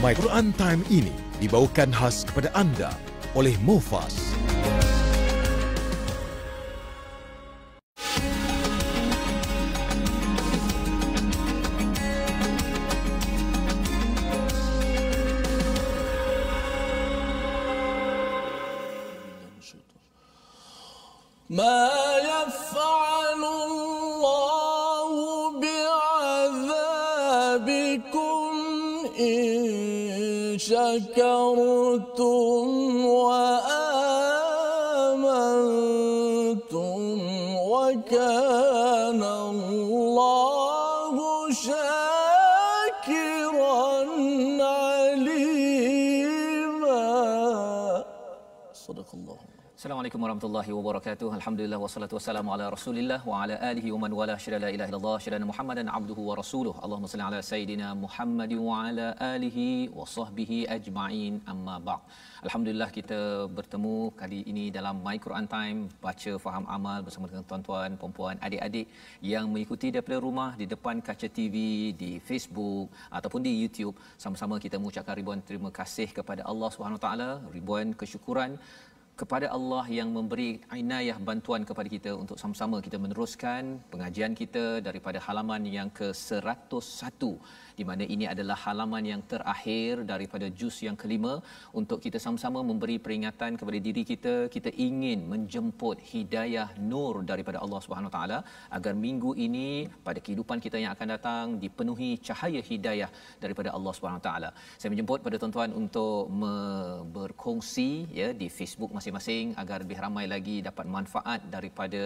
My Quran Time ini dibawakan khas kepada anda oleh Mufas. ما يفعل الله بعذابكم إن شكرتم وآمنتم وكان الله شاكرا عليما. صدق الله. Assalamualaikum warahmatullahi wabarakatuh. Alhamdulillah wassalatu wassalamu ala Rasulillah wa ala alihi wa man wala syada la ilaha illallah syada Muhammadan abduhu wa rasuluh. Allahumma salli ala sayidina Muhammad wa ala alihi wa sahbihi ajma'in. Amma ba'd. Alhamdulillah kita bertemu kali ini dalam My Quran Time, baca faham amal bersama dengan tuan-tuan, puan-puan, adik-adik yang mengikuti daripada rumah di depan kaca TV, di Facebook ataupun di YouTube. Sama-sama kita mengucapkan ribuan terima kasih kepada Allah Subhanahu Wa Taala, ribuan kesyukuran kepada Allah yang memberi inayah bantuan kepada kita untuk sama-sama kita meneruskan pengajian kita daripada halaman yang ke-101, di mana ini adalah halaman yang terakhir daripada juz yang kelima. Untuk kita sama-sama memberi peringatan kepada diri kita, kita ingin menjemput hidayah nur daripada Allah Subhanahu Wa Taala agar minggu ini pada kehidupan kita yang akan datang dipenuhi cahaya hidayah daripada Allah Subhanahu Wa Taala. Saya menjemput pada tuan-tuan untuk berkongsi ya di Facebook masing-masing agar lebih ramai lagi dapat manfaat daripada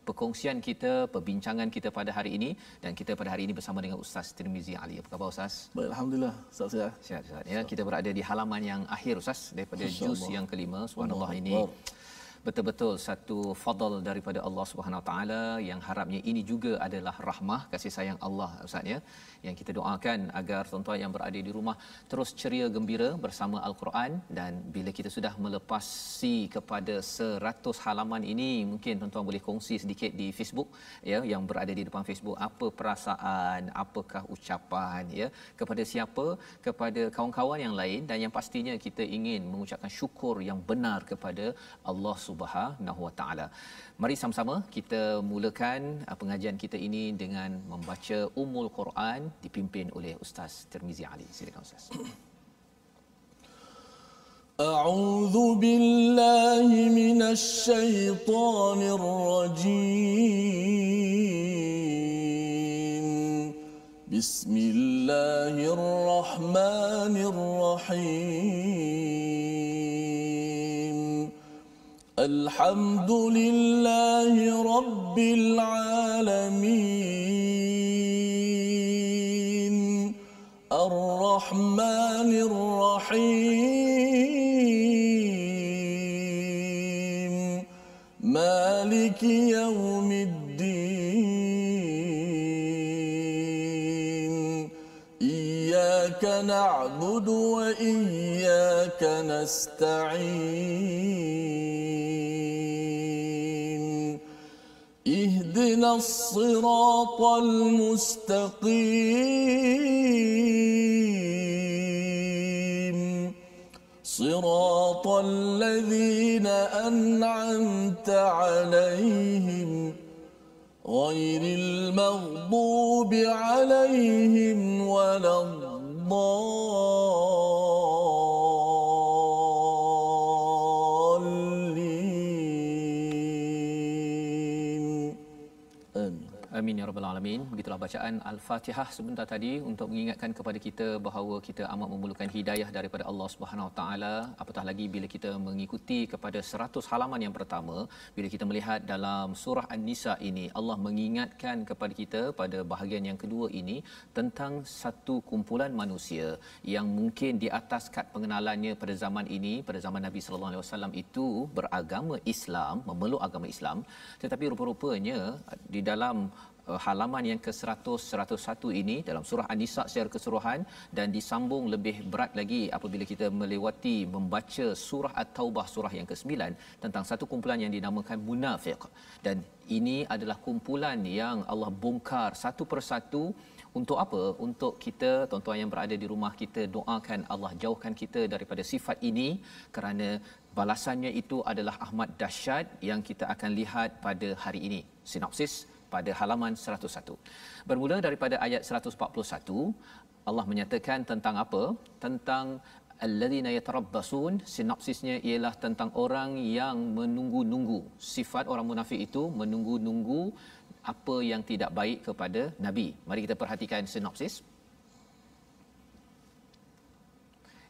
perkongsian kita, perbincangan kita pada hari ini. Dan kita pada hari ini bersama dengan Ustaz Tirmizi Ali. Apa khabar Ustaz? Baik, alhamdulillah. Sihat. Sihat. Ya, kita berada di halaman yang akhir Ustaz daripada juz yang kelima. Subhanallah, ini betul-betul satu fadl daripada Allah Subhanahu Wa Taala yang harapnya ini juga adalah rahmah kasih sayang Allah Ustaz ya, yang kita doakan agar tuan-tuan yang berada di rumah terus ceria gembira bersama Al-Quran. Dan bila kita sudah melepasi kepada 100 halaman ini, mungkin tuan-tuan boleh kongsi sedikit di Facebook ya, yang berada di depan Facebook, apa perasaan, apakah ucapan ya, kepada siapa, kepada kawan-kawan yang lain, dan yang pastinya kita ingin mengucapkan syukur yang benar kepada Allah Subhanahu Wa Taala. Mari sama-sama kita mulakan pengajian kita ini dengan membaca Ummul Quran dipimpin oleh Ustaz Tirmizi Ali. Silakan Ustaz. A'udzu billahi minasy syaithanir rajim. Bismillahirrahmanirrahim. Alhamdulillahi rabbil alamin. Ar-Rahmanir Rahim. Maliki yaumiddin. Iyyaka na'budu wa iyyaka nasta'in. Ihdinas siratal mustaqim. Siratal ladzina an'amta 'alaihim ghairil maghdubi 'alaihim waladdallin. Amin ya rabbal alamin. Begitulah bacaan Al-Fatihah sebentar tadi untuk mengingatkan kepada kita bahawa kita amat memerlukan hidayah daripada Allah Subhanahu Wa Taala. Apatah lagi bila kita mengikuti kepada 100 halaman yang pertama, bila kita melihat dalam surah An-Nisa ini, Allah mengingatkan kepada kita pada bahagian yang kedua ini tentang satu kumpulan manusia yang mungkin di atas kad pengenalannya pada zaman ini, pada zaman Nabi sallallahu alaihi wasallam itu beragama Islam, memeluk agama Islam, tetapi rupa-rupanya di dalam halaman yang ke-100, 101 ini dalam surah An-Nisa secara keseluruhan, dan disambung lebih berat lagi apabila kita melewati membaca surah At-Taubah surah yang ke-9 tentang satu kumpulan yang dinamakan munafik. Dan ini adalah kumpulan yang Allah bongkar satu persatu Untuk apa? Untuk kita, tuan-tuan yang berada di rumah, kita doakan Allah jauhkan kita daripada sifat ini, kerana balasannya itu adalah amat dahsyat yang kita akan lihat pada hari ini. Sinopsis pada halaman 101. Bermula daripada ayat 141, Allah menyatakan tentang apa? Tentang alladzina yatarabbasun. Sinopsisnya ialah tentang orang yang menunggu-nunggu. Sifat orang munafik itu menunggu-nunggu apa yang tidak baik kepada Nabi. Mari kita perhatikan sinopsis.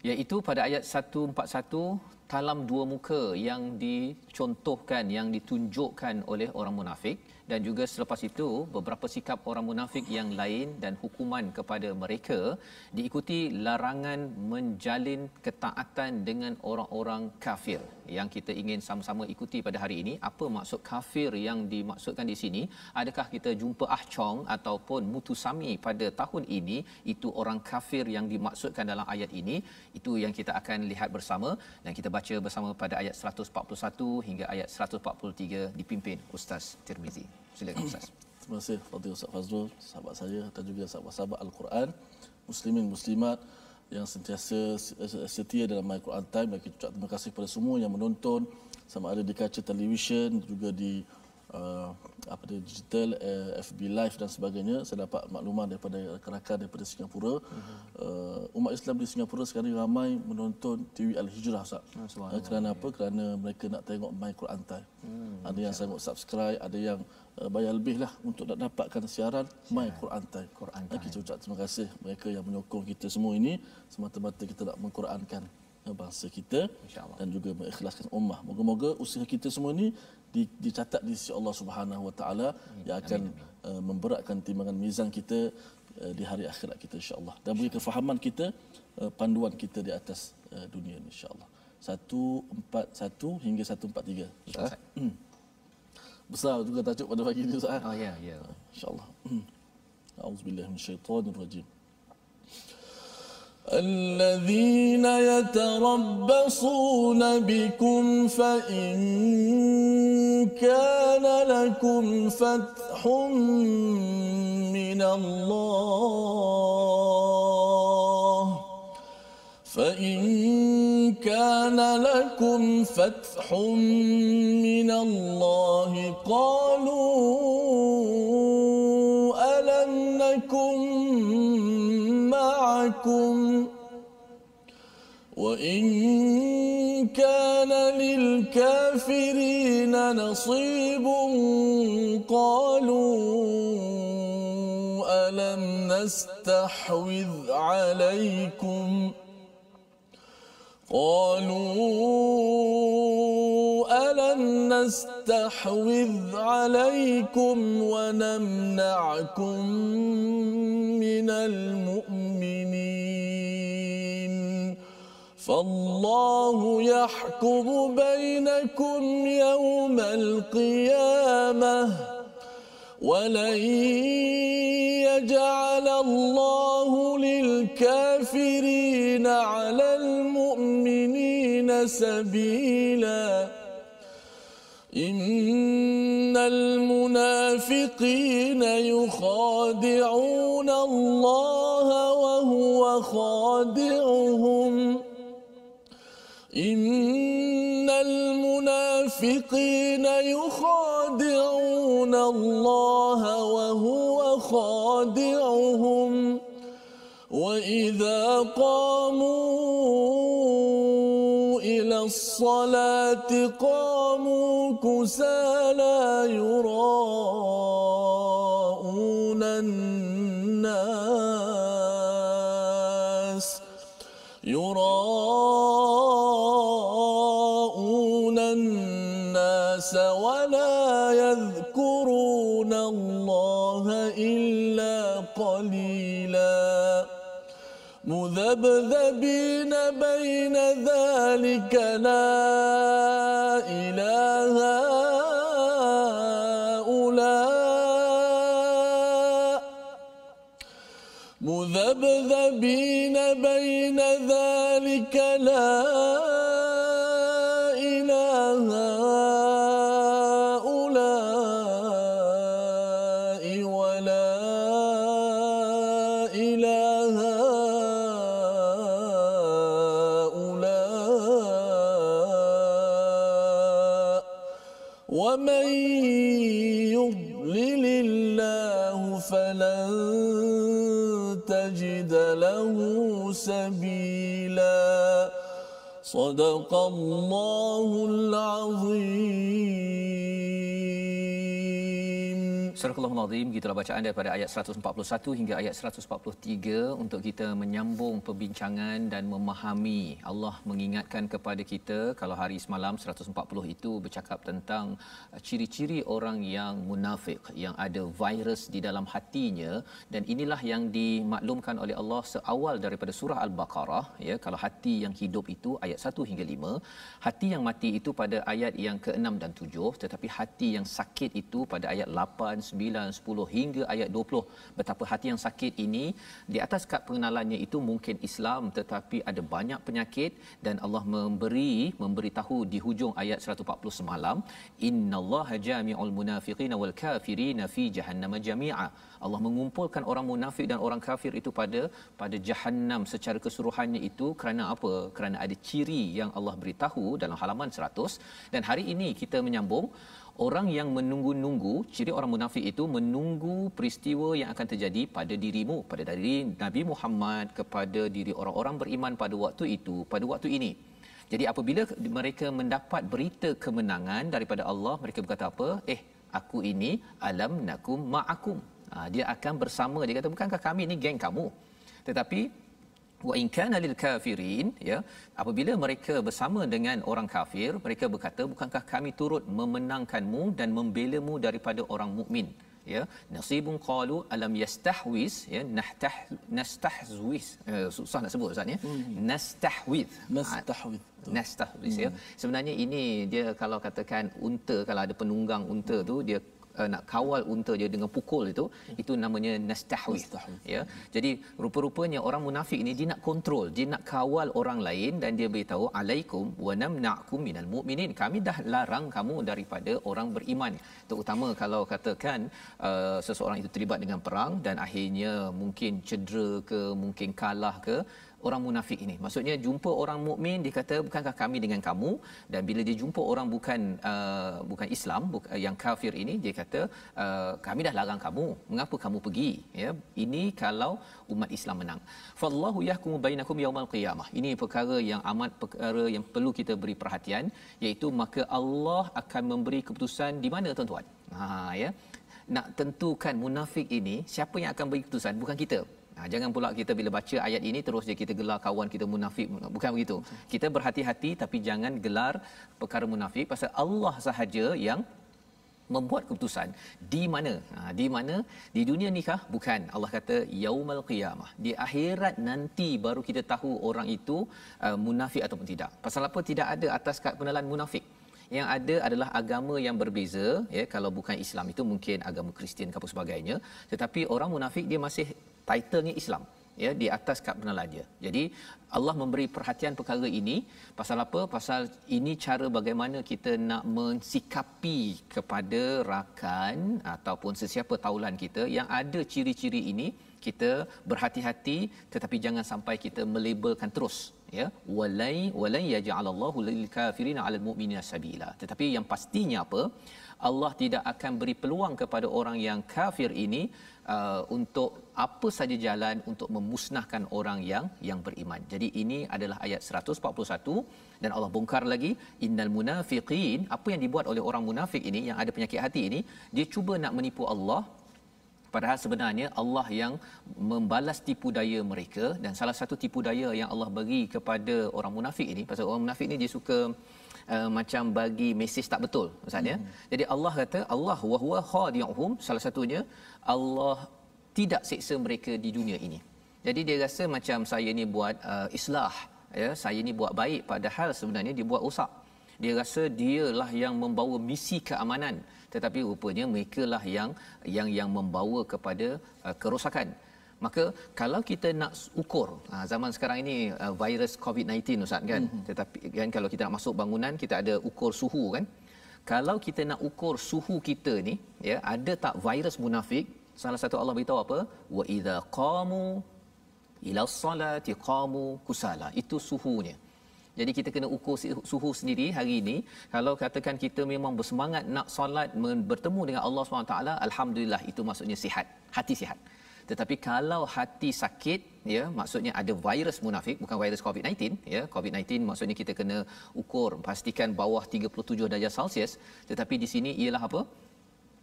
Iaitu pada ayat 141, talam dua muka yang dicontohkan, yang ditunjukkan oleh orang munafik, dan juga selepas itu beberapa sikap orang munafik yang lain dan hukuman kepada mereka, diikuti larangan menjalin ketaatan dengan orang-orang kafir. Yang kita ingin sama-sama ikuti pada hari ini, apa maksud kafir yang dimaksudkan di sini? Adakah kita jumpa ahcong ataupun mutusami pada tahun ini itu orang kafir yang dimaksudkan dalam ayat ini? Itu yang kita akan lihat bersama, dan kita baca bersama pada ayat 141 hingga ayat 143 dipimpin Ustaz Tirmizi. Silakan Ustaz. Terima kasih Fadil Ustaz Fazrul, sahabat saya dan juga sahabat-sahabat Al-Quran, muslimin muslimat yang sentiasa setia dalam My Quran Time. Dan kita ucap terima kasih kepada semua yang menonton, sama ada di kaca televisyen, juga di digital, FB Live dan sebagainya. Saya dapat makluman daripada rakan-rakan daripada Singapura. Umat Islam di Singapura sekarang ramai menonton TV Al-Hijrah, Ustaz. Kerana apa? Kerana mereka nak tengok My Quran Time. Ada yang sanggup subscribe, ada yang bayar lebih lah untuk nak dapatkan siaran My Quran Time. Kita ucap terima kasih mereka yang menyokong kita semua ini, semata-mata kita nak mengqurankan bangsa kita dan juga mengikhlaskan ummah. Moga-moga usaha kita semua ini dicatat di sisi Allah Subhanahu Wa Taala yang akan memberatkan timbangan mizan kita di hari akhirat kita, insya-Allah, dan beri kefahaman kita, panduan kita di atas dunia ini, insya-Allah. 141 hingga 143. Besar juga tajuk pada pagi ini, Ustaz. Oh ya, ya. Insya-Allah. A'udzubillahi minasyaitonirrajim. الذين يتربصون بكم فإن كان لكم فتح من الله قالوا ألم نكن معكم وإن كان للكافرين نصيب قالوا ألم نستحوذ عليكم ونمنعكم من المؤمنين فالله يحكم بينكم يوم القيامة ولن يجعل الله للكافرين على المؤمنين سبيلا إن المنافقين يخادعون الله وهو خادعهم إن المنافقين يخادعون الله وهو خادعهم وإذا قاموا إلى الصلاة قاموا كسالى يراءون الناس ولا يذكرون الله إلا قليلا مذبذبين بين ذلك لا إله هؤلاء مذبذبين بين ذلك لا إله هؤلاء ولا ومن يضلل الله فلن تجد له سبيلا صدق الله العظيم. Surah Al-Azim, gitulah bacaan daripada ayat 141 hingga ayat 143 untuk kita menyambung perbincangan dan memahami. Allah mengingatkan kepada kita kalau hari semalam 140 itu bercakap tentang ciri-ciri orang yang munafik, yang ada virus di dalam hatinya, dan inilah yang dimaklumkan oleh Allah seawal daripada surah Al-Baqarah, ya. Kalau hati yang hidup itu ayat 1 hingga 5, hati yang mati itu pada ayat yang ke-6 dan 7, tetapi hati yang sakit itu pada ayat 8, 9, 10 hingga ayat 20. Betapa hati yang sakit ini di atas kad pengenalannya itu mungkin Islam, tetapi ada banyak penyakit, dan Allah memberitahu di hujung ayat 140 semalam, innallaha jami'ul munafiqina wal kafirina fi jahannam jami'a. Allah mengumpulkan orang munafik dan orang kafir itu pada Jahannam secara keseluruhannya. Itu kerana apa? Kerana ada ciri yang Allah beritahu dalam halaman 100. Dan hari ini kita menyambung orang yang menunggu-nunggu, ciri orang munafik itu menunggu peristiwa yang akan terjadi pada dirimu, pada diri Nabi Muhammad, kepada diri orang-orang beriman pada waktu itu, pada waktu ini. Jadi apabila mereka mendapat berita kemenangan daripada Allah, mereka berkata apa? Aku ini alam nakum ma'akum. Dia akan bersama. Dia kata, bukankah kami ni geng kamu? Tetapi wa in kana lil kafirin, ya, apabila mereka bersama dengan orang kafir, mereka berkata, bukankah kami turut memenangkanmu dan membelamu daripada orang mukmin, ya. Nasibun qalu alam yastahwiz, ya, nastahwiz, susah nak sebut Ustaz, ya. Nastahwiz, ya. Sebenarnya ini dia kalau katakan unta, kalau ada penunggang unta tu, dia nak kawal unta dia dengan pukul itu namanya nastahwiz, ya. Jadi rupa-rupanya orang munafik ini dia nak kontrol, dia nak kawal orang lain, dan dia beritahu alaikum wa namna'kum minal mu'minin, kami dah larang kamu daripada orang beriman. Terutama kalau katakan seseorang itu terlibat dengan perang dan akhirnya mungkin cedera ke, mungkin kalah ke, orang munafik ini maksudnya jumpa orang mukmin, dia kata bukankah kami dengan kamu, dan bila dia jumpa orang bukan Islam, yang kafir ini, dia kata kami dah larang kamu, mengapa kamu pergi, ya. Ini kalau umat Islam menang. Fallahu yahkumu bainakum yaumal qiyamah. Ini perkara yang perlu kita beri perhatian, iaitu maka Allah akan memberi keputusan di mana, tuan-tuan? Ya. Nak tentukan munafik ini, siapa yang akan beri keputusan? Bukan kita. Jangan pula kita bila baca ayat ini terus je kita gelar kawan kita munafik. Bukan begitu. Kita berhati-hati, tapi jangan gelar perkara munafik, pasal Allah sahaja yang membuat keputusan. Di mana? Di mana? Di dunia nikah? Bukan. Allah kata yaumal qiyamah. Di akhirat nanti baru kita tahu orang itu munafik ataupun tidak. Pasal apa? Tidak ada atas kad pengenalan munafik. Yang ada adalah agama yang berbeza, ya. Kalau bukan Islam itu mungkin agama Kristian ke apa sebagainya, tetapi orang munafik dia masih titlenya Islam, ya, di atas kad pengenalan dia. Jadi Allah memberi perhatian perkara ini. Pasal apa? Pasal ini cara bagaimana kita nak mensikapi kepada rakan ataupun sesiapa taulan kita yang ada ciri-ciri ini. Kita berhati-hati, tetapi jangan sampai kita melabelkan terus, ya. Walai yaj'alallahu lil kafirina 'alal mu'minina sabila. Tetapi yang pastinya apa? Allah tidak akan beri peluang kepada orang yang kafir ini untuk apa saja jalan untuk memusnahkan orang yang beriman. Jadi ini adalah ayat 141, dan Allah bongkar lagi innal munafiqin, apa yang dibuat oleh orang munafik ini yang ada penyakit hati ini, dia cuba nak menipu Allah, padahal sebenarnya Allah yang membalas tipu daya mereka. Dan salah satu tipu daya yang Allah bagi kepada orang munafik ini, pasal orang munafik ni dia suka macam bagi mesej tak betul, Ustaz, ya. Jadi Allah kata Allah wa huwa khadi'uhum, salah satunya Allah tidak seksa mereka di dunia ini. Jadi dia rasa macam saya ni buat islah, ya, saya ni buat baik, padahal sebenarnya dia buat rosak. Dia rasa dialah yang membawa misi keamanan, tetapi rupanya merekalah yang membawa kepada kerosakan. Maka kalau kita nak ukur zaman sekarang ini virus COVID-19, Ustaz, kan, tetapi kan kalau kita nak masuk bangunan kita ada ukur suhu, kan. Kalau kita nak ukur suhu kita ni, ya, ada tak virus munafik? Salah satu Allah beritahu apa? Wa idza qamu ila salati qamu kusala. Itu suhunya. Jadi kita kena ukur suhu sendiri hari ini. Kalau katakan kita memang bersemangat nak solat, bertemu dengan Allah SWT, alhamdulillah, itu maksudnya sihat, hati sihat. Tetapi kalau hati sakit, ya, maksudnya ada virus munafik, bukan virus COVID-19, ya. COVID-19 maksudnya kita kena ukur, pastikan bawah 37 darjah Celsius. Tetapi di sini ialah apa?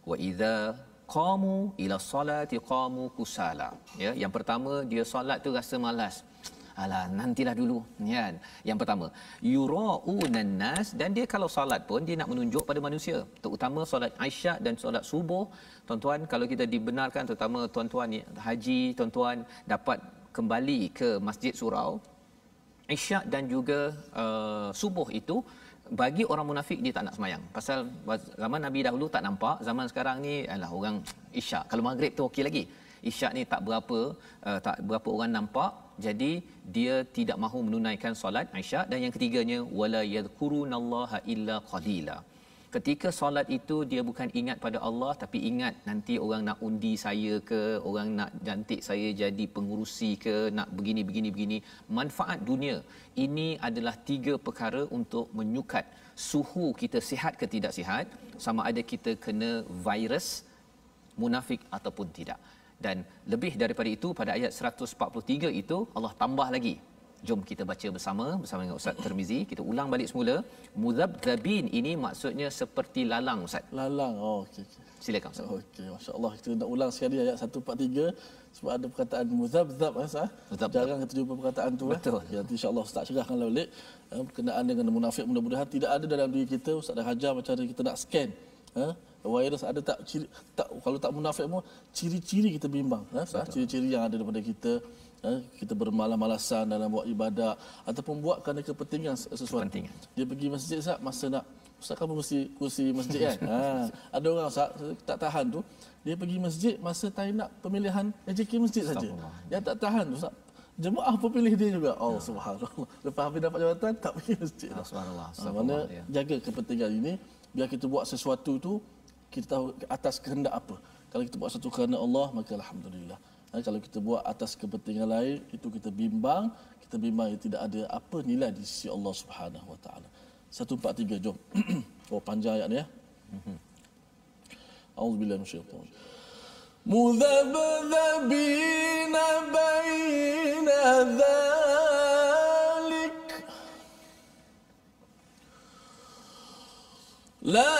Wa idza qamu ila salati qamu kusala. Ya, yang pertama dia solat tu rasa malas. Alah, nantilah dulu, kan. Yang pertama, yuraunan nas, dan dia kalau solat pun dia nak menunjuk pada manusia, terutama solat Isyak dan solat subuh. Tuan-tuan, kalau kita dibenarkan, terutama tuan-tuan haji, tuan-tuan dapat kembali ke Masjid Surau, Isyak dan juga subuh itu bagi orang munafik dia tak nak semayang. Pasal zaman Nabi dahulu tak nampak, zaman sekarang ni alah orang Isyak. Kalau maghrib tu okey lagi. Isyak ni tak berapa orang nampak, jadi dia tidak mahu menunaikan solat Isyak. Dan yang ketiganya, wala yadhkurunallaha illa qalila. Ketika solat itu dia bukan ingat pada Allah, tapi ingat nanti orang nak undi saya ke, orang nak jantik saya jadi pengurusi ke, nak begini. Manfaat dunia. Ini adalah 3 perkara untuk menyukat suhu kita sihat ke tidak sihat, sama ada kita kena virus munafik ataupun tidak. Dan lebih daripada itu, pada ayat 143 itu Allah tambah lagi. Jom kita baca bersama dengan Ustaz Tirmizi. Kita ulang balik semula. Muzabzabin ini maksudnya seperti lalang, Ustaz. Lalang. Oh, okey. Silakan, Ustaz. Okey, masya-Allah. Kita nak ulang sekali ayat 143 sebab ada perkataan muzabzab, jarang kita jumpa perkataan tu. Betul. Ya, insya-Allah Ustaz cerahkanlah balik berkenaan dengan munafik. Mudah-mudahan tidak ada dalam diri kita. Ustaz dah ajar macam mana kita nak scan. Virus ada tak, ciri, tak, kalau tak munafik pun ciri-ciri kita bimbang, ciri-ciri yang ada daripada kita. Kita bermalas-malasan dalam buat ibadat ataupun buat kerana kepentingan sesuatu. Dia pergi masjid, Ustaz, masa nak, Ustaz kamu mesti kursi masjid kan. Ada orang, Ustaz, tak tahan tu, dia pergi masjid masa time nak pemilihan AJK masjid saja. Yang tak tahan tu, Ustaz, jemaah pun pilih dia juga. Oh, subhanallah. Lepas habis dapat jawatan tak pergi masjid. Subhanallah. Mana jaga kepentingan ini, biar kita buat sesuatu tu kita tahu atas kehendak apa. Kalau kita buat sesuatu kerana Allah, maka alhamdulillah. Kalau kita buat atas kepentingan lain, itu kita bimbang tidak ada apa nilai di sisi Allah Subhanahu Wa Taala. 143, jom. Oh, panjang ayat ni ya. A'udzubillahi minasyaitanir rajim. Mudhabdhabina baina dhalik la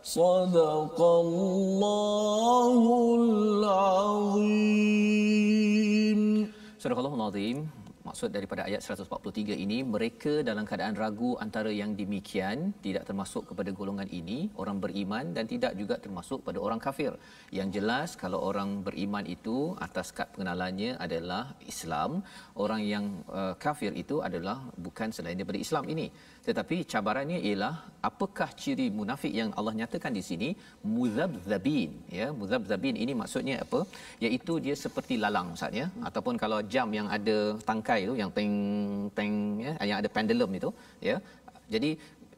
Sadaqallahul Azim. Maksud daripada ayat 143 ini, mereka dalam keadaan ragu antara yang demikian, tidak termasuk kepada golongan ini, orang beriman, dan tidak juga termasuk pada orang kafir. Yang jelas, kalau orang beriman itu atas kad pengenalannya adalah Islam, orang yang kafir itu adalah bukan selain daripada Islam ini. Tetapi cabarannya ialah apakah ciri munafik yang Allah nyatakan di sini? Muzabzabin, ya. Muzabzabin ini maksudnya apa? Iaitu dia seperti lalang, Ustaz, ya. Ataupun kalau jam yang ada tangkai itu, yang teng ya, yang ada pendulum itu, ya. Jadi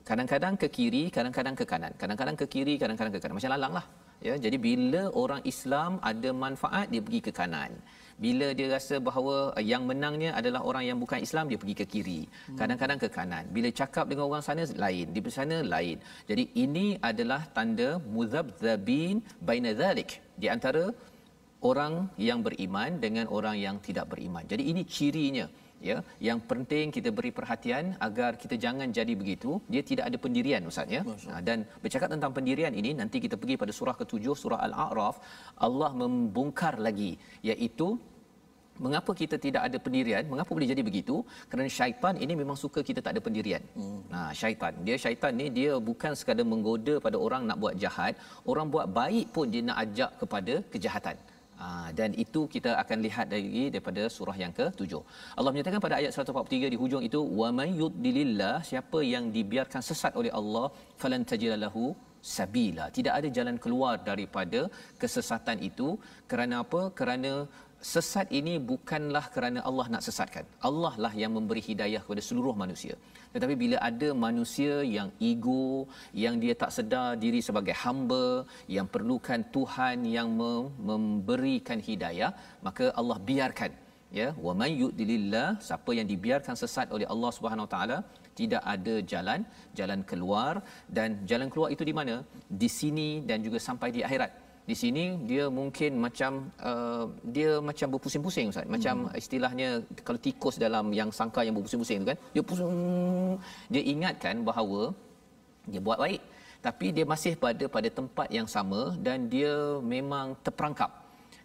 kadang-kadang ke kiri, kadang-kadang ke kanan. Kadang-kadang ke kiri, kadang-kadang ke kanan. Macam lalang lah. Ya, jadi bila orang Islam ada manfaat, dia pergi ke kanan. Bila dia rasa bahawa yang menangnya adalah orang yang bukan Islam, dia pergi ke kiri. Kadang-kadang ke kanan. Bila cakap dengan orang sana lain, di sana lain. Jadi ini adalah tanda muzabzabin baina zalik, di antara orang yang beriman dengan orang yang tidak beriman. Jadi ini cirinya, ya. Yang penting kita beri perhatian agar kita jangan jadi begitu. Dia tidak ada pendirian, Ustaz, ya. Dan bercakap tentang pendirian ini, nanti kita pergi pada surah ke-7, surah Al-A'raf, Allah membongkar lagi, iaitu Mengapa kita tidak ada pendirian? Mengapa boleh jadi begitu? Kerana syaitan ini memang suka kita tak ada pendirian. Syaitan ni dia bukan sekadar menggoda pada orang nak buat jahat, orang buat baik pun dia nak ajak kepada kejahatan. Dan itu kita akan lihat daripada surah yang ke-7. Allah menyatakan pada ayat 143 di hujung itu, wa may yudlilillah, siapa yang dibiarkan sesat oleh Allah, falan tajida lahu sabila, tidak ada jalan keluar daripada kesesatan itu. Kerana apa? Kerana sesat ini bukanlah kerana Allah nak sesatkan. Allah lah yang memberi hidayah kepada seluruh manusia. Tetapi bila ada manusia yang ego, yang dia tak sedar diri sebagai hamba, yang perlukan Tuhan yang memberikan hidayah, maka Allah biarkan. Ya, wa may yudlilillah, siapa yang dibiarkan sesat oleh Allah Subhanahu Wa Taala, tidak ada jalan keluar. Dan jalan keluar itu di mana? Di sini dan juga sampai di akhirat. Di sini dia mungkin macam dia macam berpusing-pusing, Ustaz. Macam istilahnya kalau tikus dalam yang sangkar yang berpusing-pusing tu kan, dia pusing, dia ingatkan bahawa dia buat baik, tapi dia masih pada tempat yang sama dan dia memang terperangkap.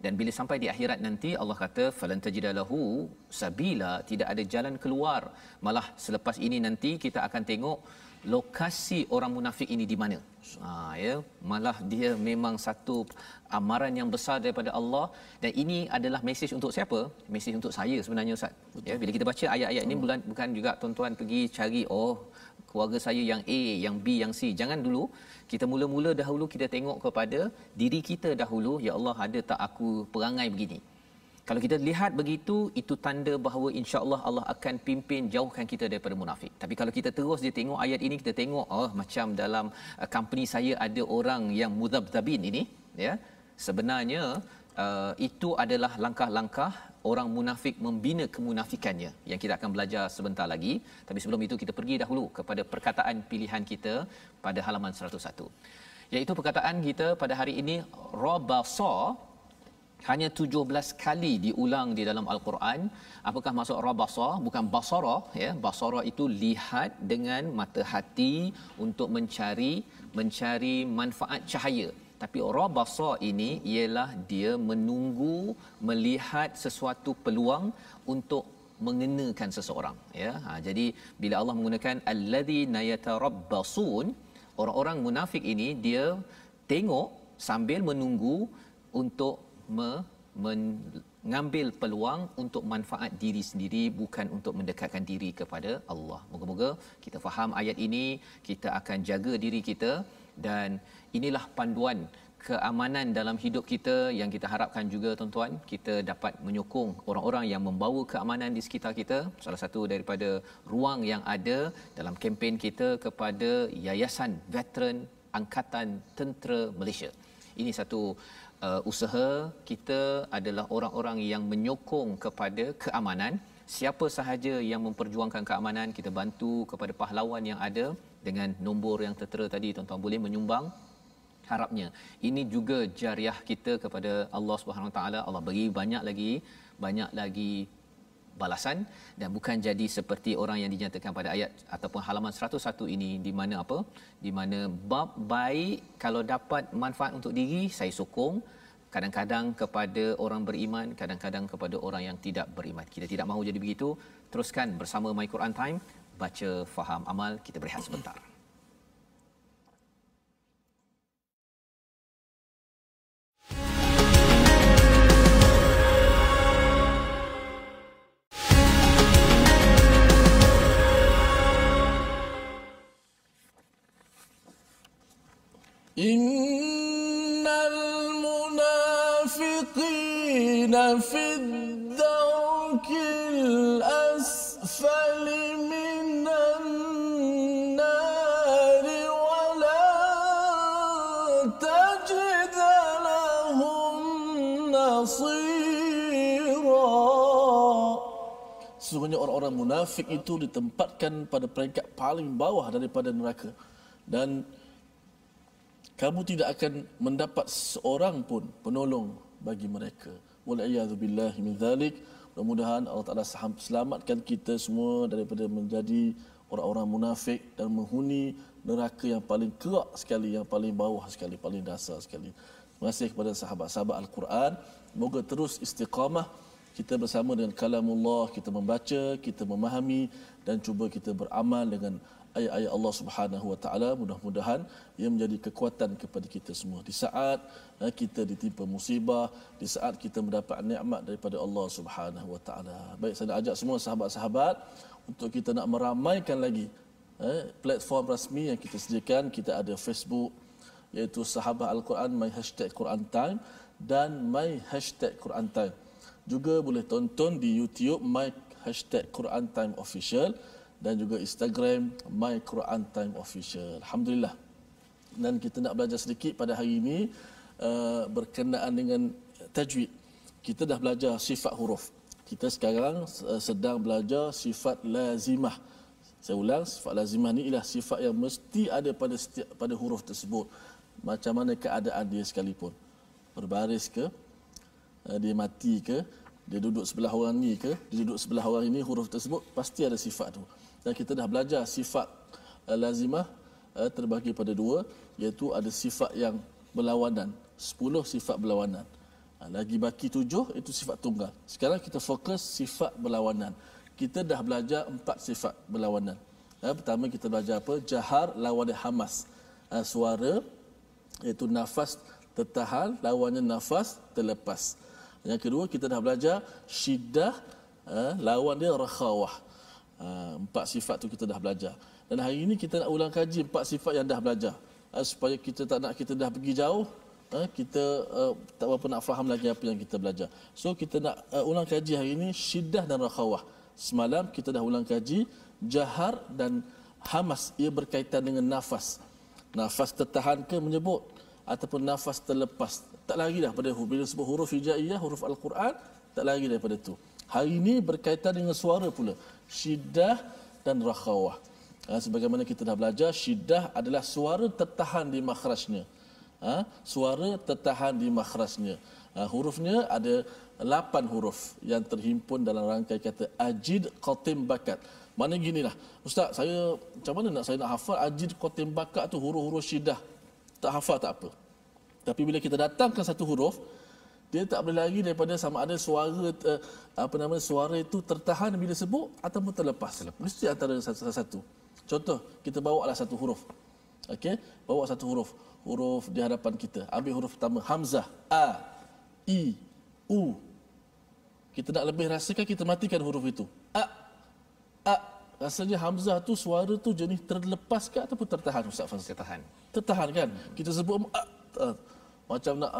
Dan bila sampai di akhirat nanti, Allah kata falan tajida lahu sabila, tidak ada jalan keluar. Malah selepas ini nanti kita akan tengok lokasi orang munafik ini di mana. Malah dia memang satu amaran yang besar daripada Allah. Dan ini adalah mesej untuk siapa? Mesej untuk saya sebenarnya, Ustaz. Ya, bila kita baca ayat-ayat ini, bukan juga tuan-tuan pergi cari keluarga saya yang A, yang B, yang C. Jangan dulu. Kita mula-mula dahulu kita tengok kepada diri kita dahulu. Ya Allah, ada tak aku perangai begini? Kalau kita lihat begitu, itu tanda bahawa insya-Allah Allah akan pimpin jauhkan kita daripada munafik. Tapi kalau kita terus dia tengok ayat ini, kita tengok macam dalam company saya ada orang yang mudzabzabin ini, ya. Sebenarnya itu adalah langkah-langkah orang munafik membina kemunafikannya yang kita akan belajar sebentar lagi. Tapi sebelum itu kita pergi dahulu kepada perkataan pilihan kita pada halaman 101. Iaitu perkataan kita pada hari ini, rabasa, hanya 17 kali diulang di dalam Al-Quran. Apakah maksud rabasa? Bukan basara, ya. Basara itu lihat dengan mata hati untuk mencari manfaat cahaya. Tapi rabasa ini ialah dia menunggu, melihat sesuatu peluang untuk mengenakan seseorang, ya. Jadi bila Allah menggunakan alladzina yatarabbasun, orang-orang munafik ini dia tengok sambil menunggu untuk mengambil peluang untuk manfaat diri sendiri, bukan untuk mendekatkan diri kepada Allah. Moga-moga kita faham ayat ini, kita akan jaga diri kita, dan inilah panduan keamanan dalam hidup kita yang kita harapkan juga, tuan-tuan, kita dapat menyokong orang-orang yang membawa keamanan di sekitar kita. Salah satu daripada ruang yang ada dalam kempen kita kepada Yayasan Veteran Angkatan Tentera Malaysia. Ini satu usaha kita adalah orang-orang yang menyokong kepada keamanan. Siapa sahaja yang memperjuangkan keamanan, kita bantu kepada pahlawan yang ada dengan nombor yang tertera tadi. Tuan-tuan boleh menyumbang. Harapnya ini juga jariah kita kepada Allah Subhanahu Wa Taala. Allah bagi banyak lagi balasan, dan bukan jadi seperti orang yang dinyatakan pada ayat ataupun halaman 101 ini, di mana apa? Di mana bab baik kalau dapat manfaat untuk diri, saya sokong. Kadang-kadang kepada orang beriman, kadang-kadang kepada orang yang tidak beriman. Kita tidak mahu jadi begitu. Teruskan bersama My Quran Time, baca, faham, amal. Kita berehat sebentar. Innal munafiqina fid darkil asfali minan nari wa la tajid lahum nasira. Sesungguhnya orang-orang munafik itu ditempatkan pada peringkat paling bawah daripada neraka, dan kamu tidak akan mendapat seorang pun penolong bagi mereka. Wal'iyadzu billahi min dzalik. Mudah-mudahan Allah Taala selamatkan kita semua daripada menjadi orang-orang munafik dan menghuni neraka yang paling kerak sekali, yang paling bawah sekali, paling dasar sekali. Terima kasih kepada sahabat-sahabat Al-Quran. Moga terus istiqamah kita bersama dengan kalamullah, kita membaca, kita memahami dan cuba kita beramal dengan ayat-ayat Allah Subhanahu Wa Taala. Mudah-mudahan ia menjadi kekuatan kepada kita semua di saat kita ditimpa musibah, di saat kita mendapat nikmat daripada Allah Subhanahu Wa Taala. Baik, saya nak ajak semua sahabat-sahabat untuk kita nak meramaikan lagi platform rasmi yang kita sediakan. Kita ada Facebook iaitu Sahabat Al-Quran my #Quran Time dan my #Quran Time. Juga boleh tonton di YouTube my #Quran Time Official dan juga Instagram my Quran Time Official. Alhamdulillah. Dan kita nak belajar sedikit pada hari ini berkenaan dengan tajwid. Kita dah belajar sifat huruf. Kita sekarang sedang belajar sifat lazimah. Saya ulang, sifat lazimah ni ialah sifat yang mesti ada pada huruf tersebut. Macam mana keadaan dia sekalipun. Berbaris ke, dia mati ke, dia duduk sebelah orang ni ke, dia duduk sebelah orang ini, huruf tersebut pasti ada sifat tu. Dan kita dah belajar sifat lazimah terbagi pada dua, iaitu ada sifat yang berlawanan, 10 sifat berlawanan. Lagi baki 7 itu sifat tunggal. Sekarang kita fokus sifat berlawanan. Kita dah belajar 4 sifat berlawanan. Pertama kita belajar apa? Jahar lawannya hamas. Suara iaitu nafas tertahan lawannya nafas terlepas. Yang kedua kita dah belajar syiddah lawan dia rakhawah. 4 sifat tu kita dah belajar. Dan hari ini kita nak ulang kaji 4 sifat yang dah belajar. Supaya kita tak nak kita dah pergi jauh, kita tak berapa nak faham lagi apa yang kita belajar. So kita nak ulang kaji hari ini syiddah dan rakhawah. Semalam kita dah ulang kaji jahar dan hamas, ia berkaitan dengan nafas. Nafas tertahan ke menyebut ataupun nafas terlepas. Tak lari dah pada bila sebut huruf hijaiyah, huruf Al-Quran, tak lari daripada itu. Hari ini berkaitan dengan suara pula. Syiddah dan rakhawah. Sebagaimana kita dah belajar, syiddah adalah suara tertahan di makhrajnya. Suara tertahan di makhrajnya. Hurufnya ada 8 huruf yang terhimpun dalam rangkai kata ajid qatim bakat. Mana ginilah, Ustaz, saya macam mana saya nak hafal ajid qatim bakat tu huruf-huruf syiddah. Tak hafal tak apa. Tapi bila kita datangkan satu huruf, dia tak boleh lari daripada sama ada suara suara itu tertahan bila sebut ataupun terlepas. Mesti antara satu. Contoh, kita bawa lah satu huruf. Okey, bawa satu huruf. Huruf di hadapan kita. Ambil huruf pertama hamzah, a, i, u. Kita nak lebih rasakan, kita matikan huruf itu. A. Rasanya hamzah tu suara tu jenis terlepas ke ataupun tertahan, Ustaz Fazil? Tertahan. Tertahan kan? Kita sebut macam nak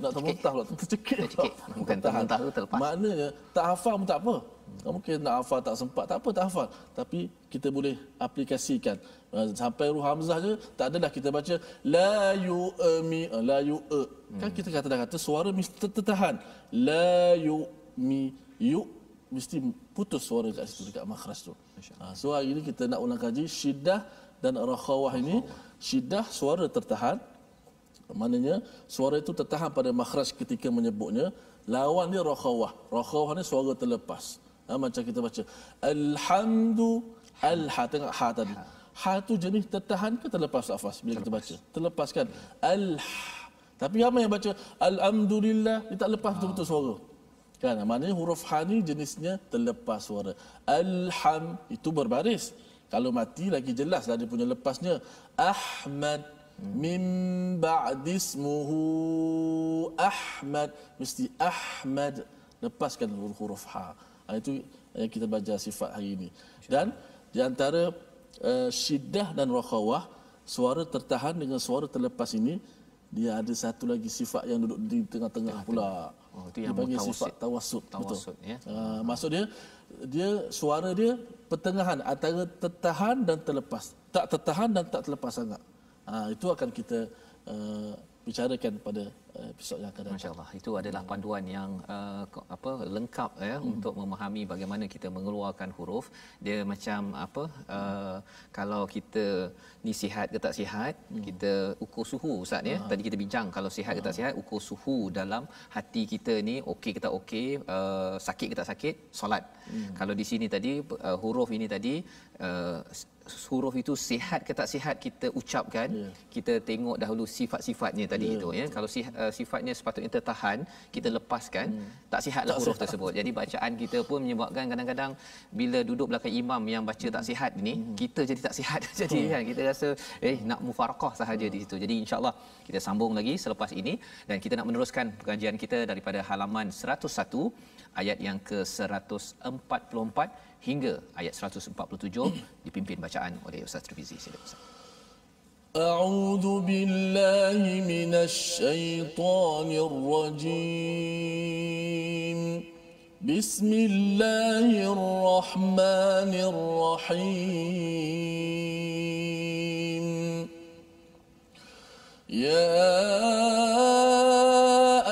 nak termuntah pula, tercekik. Bukan termuntah tu terlepas. Maknanya tak hafal pun tak apa. Mungkin nak hafal tak sempat, tak apa, tak hafal. Tapi kita boleh aplikasikan. Sampai huruf hamzah je, tak adalah kita baca la yu mi la yu e. Kan kita kata suara mesti tertahan. La yu mi yu mesti putus suara kat situ dekat makhraj tu. So hari ini kita nak ulang kaji syiddah dan rakhawah ini. Syiddah suara tertahan. Maknanya suara itu tertahan pada makhraj ketika menyebutnya. Lawan dia rakhawah. Rakhawah ni suara terlepas. Macam kita baca alhamdu al-ha, tengok ha tadi. Ha tu jenis tertahan ke terlepas Afas bila kita baca? Terlepas kan? Tapi ramai yang baca alhamdulillah, dia tak lepas betul-betul suara. Kan? Maknanya huruf ha ni jenisnya terlepas suara. Itu berbaris. Kalau mati lagi jelas lah dia punya lepasnya. Ahmad min ba'dismuhu Ahmad, mesti Ahmad, lepaskan huruf ha. Itu yang kita belajar sifat hari ini. Dan di antara syiddah dan rakhawah, suara tertahan dengan suara terlepas ini, dia ada satu lagi sifat yang duduk di tengah-tengah pula. Itu yang dipanggil sifat tawassut. Betul. Ya. Maksud dia suara dia pertengahan antara tertahan dan terlepas. Tak tertahan dan tak terlepas sangat. Itu akan kita bicarakan pada episod yang akan datang. Masya-Allah, itu adalah panduan yang lengkap untuk memahami bagaimana kita mengeluarkan huruf. Dia macam kalau kita ni sihat ke tak sihat, kita ukur suhu Ustaz ya. Tadi kita bincang kalau sihat ke tak sihat, ukur suhu dalam hati kita ni okey ke tak okey, sakit ke tak sakit, solat. Kalau di sini tadi huruf ini tadi huruf itu sihat ke tak sihat kita ucapkan, kita tengok dahulu sifat-sifatnya tadi itu ya. Kalau sifatnya sepatutnya tertahan, kita lepaskan, tak sihatlah huruf tersebut. Jadi bacaan kita pun menyebabkan kadang-kadang bila duduk belakang imam yang baca tak sihat ni, kita jadi tak sihat. Jadi kan kita rasa nak mufarakah sahaja di situ. Jadi insya-Allah kita sambung lagi selepas ini dan kita nak meneruskan pengajian kita daripada halaman 101 ayat yang ke-144 hingga ayat 147 dipimpin bacaan oleh Ustaz Tirmizi. Silakan Ustaz. A'udzu billahi minasy syaithanir rajim. Bismillahirrahmanirrahim. Ya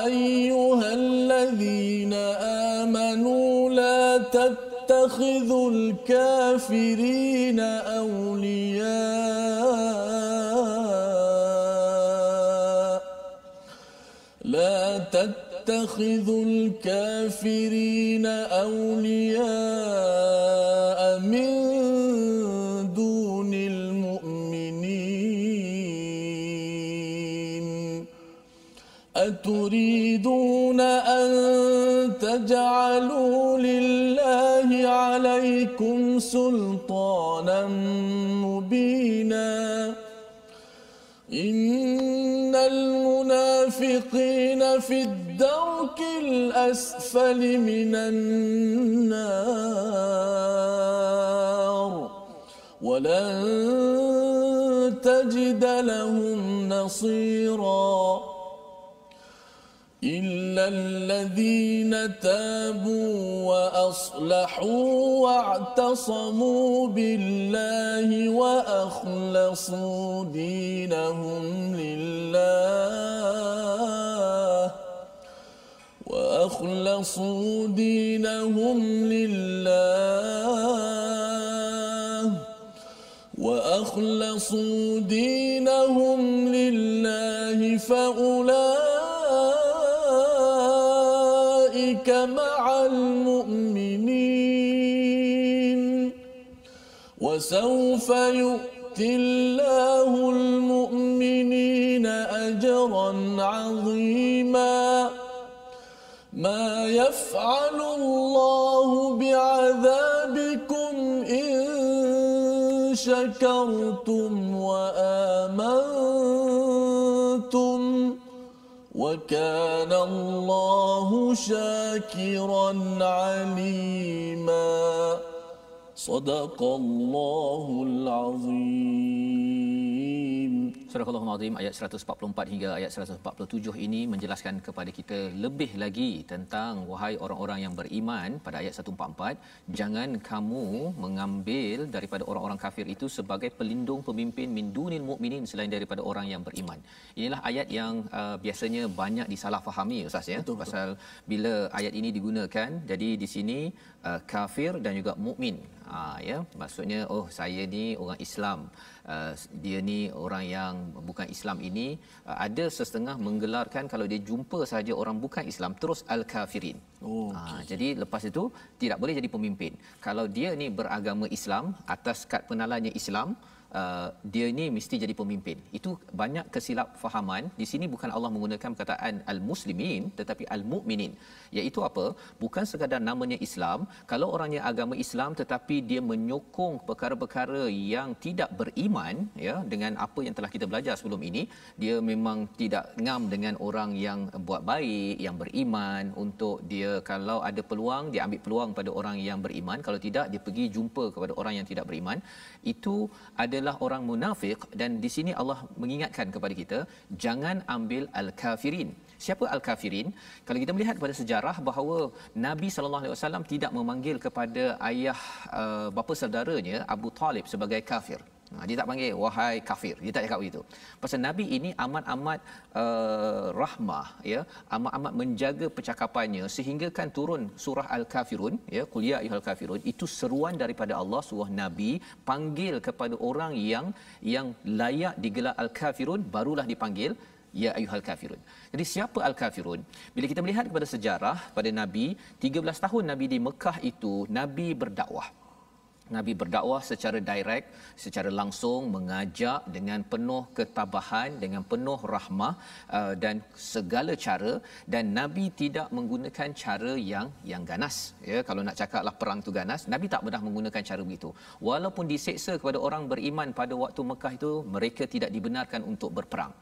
ayyuhalladzina amanu la تتخذوا الكافرين أولياء لا تتخذوا الكافرين أولياء من دون المؤمنين أتريدون أن تجعلوا لله عليكم سلطانا مبينا إن المنافقين في الدرك الأسفل من النار ولن تجد لهم نصيرا إلا الذين تابوا وأصلحوا واعتصموا بالله وأخلصوا دينهم لله فأولئك مع المؤمنين وسوف يؤتي الله المؤمنين أجرا عظيما ما يفعل الله بعذابكم إن شكرتم وآمنتم وكان الله شاكرا عليما صدق الله العظيم. Surah Al-Azim ayat 144 hingga ayat 147 ini menjelaskan kepada kita lebih lagi tentang wahai orang-orang yang beriman pada ayat 144, jangan kamu mengambil daripada orang-orang kafir itu sebagai pelindung pemimpin min dunil mukminin selain daripada orang yang beriman. Inilah ayat yang biasanya banyak disalahfahami Ustaz ya. Betul. Pasal bila ayat ini digunakan, jadi di sini kafir dan juga mukmin. Ya, maksudnya saya ni orang Islam. Dia ni orang yang bukan Islam ini ada setengah menggelarkan kalau dia jumpa saja orang bukan Islam terus al-kafirin. Jadi lepas itu tidak boleh jadi pemimpin. Kalau dia ni beragama Islam atas kad penalannya Islam, dia ni mesti jadi pemimpin. Itu banyak kesilap fahaman. Di sini bukan Allah menggunakan perkataan al-muslimin tetapi al-mu'minin. Iaitu apa? Bukan sekadar namanya Islam. Kalau orangnya agama Islam tetapi dia menyokong perkara-perkara yang tidak beriman ya dengan apa yang telah kita belajar sebelum ini, dia memang tidak ngam dengan orang yang buat baik, yang beriman, untuk dia kalau ada peluang dia ambil peluang pada orang yang beriman, kalau tidak dia pergi jumpa kepada orang yang tidak beriman. Itu adalah orang munafik dan di sini Allah mengingatkan kepada kita jangan ambil al-kafirin. Siapa al-kafirin? Kalau kita melihat pada sejarah bahawa Nabi SAW tidak memanggil kepada ayah bapa saudaranya Abu Talib sebagai kafir. Dia tak panggil wahai kafir, dia tak cakap begitu. Pasal Nabi ini amat-amat rahmah ya, amat-amat menjaga percakapannya sehingga kan turun surah al-kafirun ya, qul ya ayyuhal kafirun. Itu seruan daripada Allah, suruh Nabi panggil kepada orang yang layak digelar al-kafirun, barulah dipanggil ya ayyuhal kafirun. Jadi siapa al-kafirun? Bila kita melihat kepada sejarah pada Nabi, 13 tahun Nabi di Mekah itu Nabi berdakwah. Nabi berdakwah secara direct, secara langsung, mengajak dengan penuh ketabahan, dengan penuh rahmah dan segala cara, dan Nabi tidak menggunakan cara yang ganas. Ya, kalau nak cakaplah perang tu ganas, Nabi tak pernah menggunakan cara begitu. Walaupun diseksa kepada orang beriman pada waktu Mekah itu, mereka tidak dibenarkan untuk berperang.